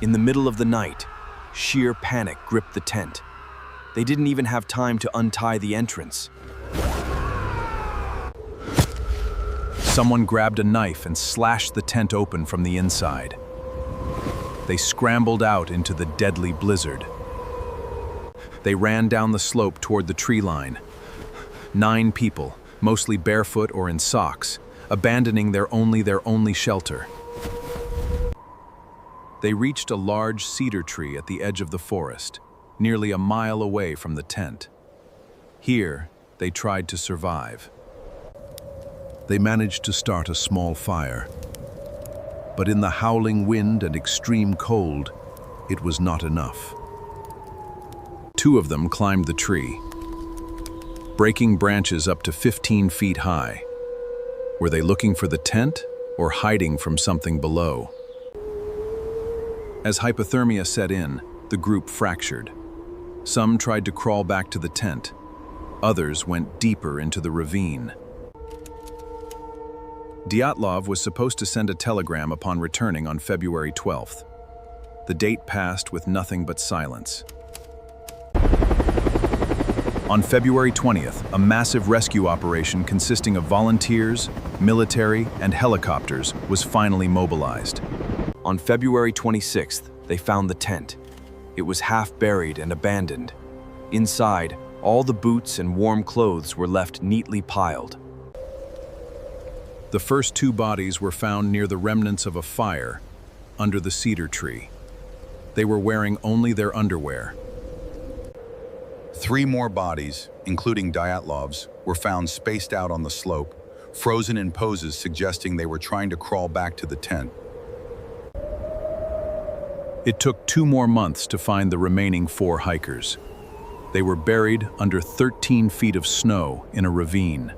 In the middle of the night, sheer panic gripped the tent. They didn't even have time to untie the entrance. Someone grabbed a knife and slashed the tent open from the inside. They scrambled out into the deadly blizzard. They ran down the slope toward the tree line. 9 people, mostly barefoot or in socks, abandoning their only shelter. They reached a large cedar tree at the edge of the forest, nearly a mile away from the tent. Here, they tried to survive. They managed to start a small fire. But in the howling wind and extreme cold, it was not enough. 2 of them climbed the tree, breaking branches up to 15 feet high. Were they looking for the tent or hiding from something below? As hypothermia set in, the group fractured. Some tried to crawl back to the tent. Others went deeper into the ravine. Dyatlov was supposed to send a telegram upon returning on February 12th. The date passed with nothing but silence. On February 20th, a massive rescue operation consisting of volunteers, military, and helicopters was finally mobilized. On February 26th, they found the tent. It was half buried and abandoned. Inside, all the boots and warm clothes were left neatly piled. The first 2 bodies were found near the remnants of a fire, under the cedar tree. They were wearing only their underwear. 3 more bodies, including Dyatlov's, were found spaced out on the slope, frozen in poses suggesting they were trying to crawl back to the tent. It took 2 more months to find the remaining 4 hikers. They were buried under 13 feet of snow in a ravine.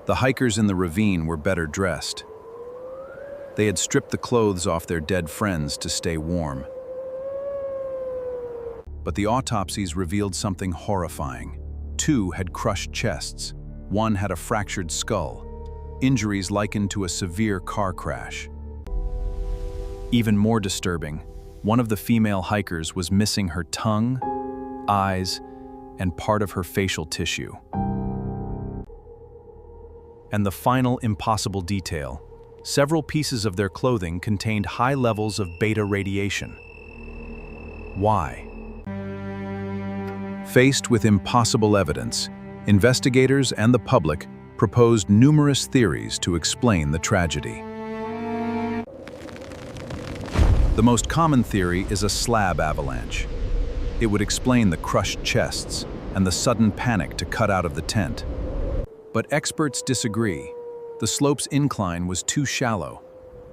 The hikers in the ravine were better dressed. They had stripped the clothes off their dead friends to stay warm. But the autopsies revealed something horrifying. 2 had crushed chests. 1 had a fractured skull. Injuries likened to a severe car crash. Even more disturbing, one of the female hikers was missing her tongue, eyes, and part of her facial tissue. And the final impossible detail, several pieces of their clothing contained high levels of beta radiation. Why? Faced with impossible evidence, investigators and the public proposed numerous theories to explain the tragedy. The most common theory is a slab avalanche. It would explain the crushed chests and the sudden panic to cut out of the tent. But experts disagree. The slope's incline was too shallow.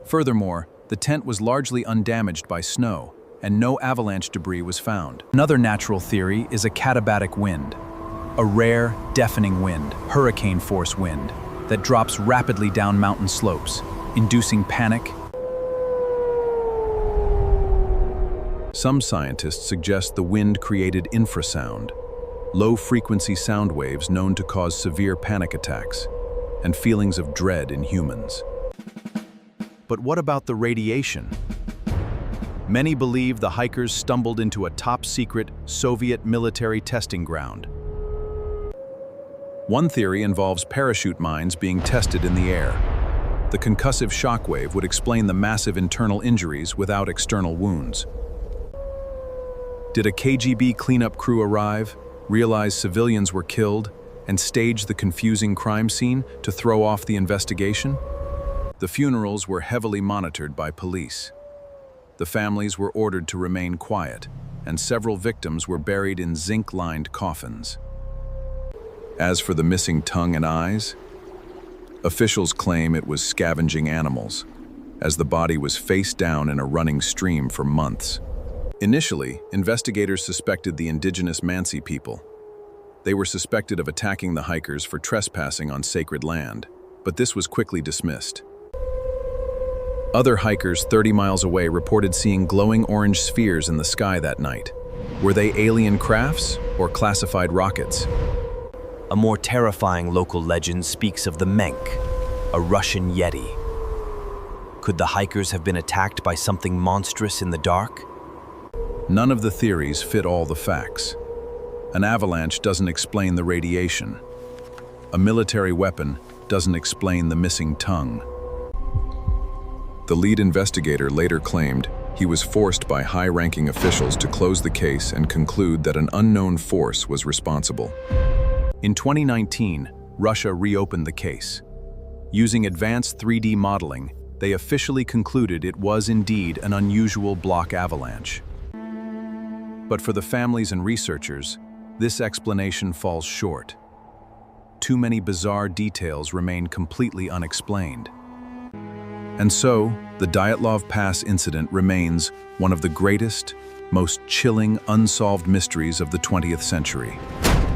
Furthermore, the tent was largely undamaged by snow, and no avalanche debris was found. Another natural theory is a katabatic wind, a rare, deafening wind, hurricane-force wind, that drops rapidly down mountain slopes, inducing panic. Some scientists suggest the wind created infrasound, low-frequency sound waves known to cause severe panic attacks and feelings of dread in humans. But what about the radiation? Many believe the hikers stumbled into a top-secret Soviet military testing ground. One theory involves parachute mines being tested in the air. The concussive shockwave would explain the massive internal injuries without external wounds. Did a KGB cleanup crew arrive, realize civilians were killed, and stage the confusing crime scene to throw off the investigation? The funerals were heavily monitored by police. The families were ordered to remain quiet, and several victims were buried in zinc-lined coffins. As for the missing tongue and eyes, officials claim it was scavenging animals, as the body was face down in a running stream for months. Initially, investigators suspected the indigenous Mansi people. They were suspected of attacking the hikers for trespassing on sacred land, but this was quickly dismissed. Other hikers 30 miles away reported seeing glowing orange spheres in the sky that night. Were they alien crafts or classified rockets? A more terrifying local legend speaks of the Menk, a Russian Yeti. Could the hikers have been attacked by something monstrous in the dark? None of the theories fit all the facts. An avalanche doesn't explain the radiation. A military weapon doesn't explain the missing tongue. The lead investigator later claimed he was forced by high-ranking officials to close the case and conclude that an unknown force was responsible. In 2019, Russia reopened the case. Using advanced 3D modeling, they officially concluded it was indeed an unusual block avalanche. But for the families and researchers, this explanation falls short. Too many bizarre details remain completely unexplained. And so, the Dyatlov Pass incident remains one of the greatest, most chilling, unsolved mysteries of the 20th century.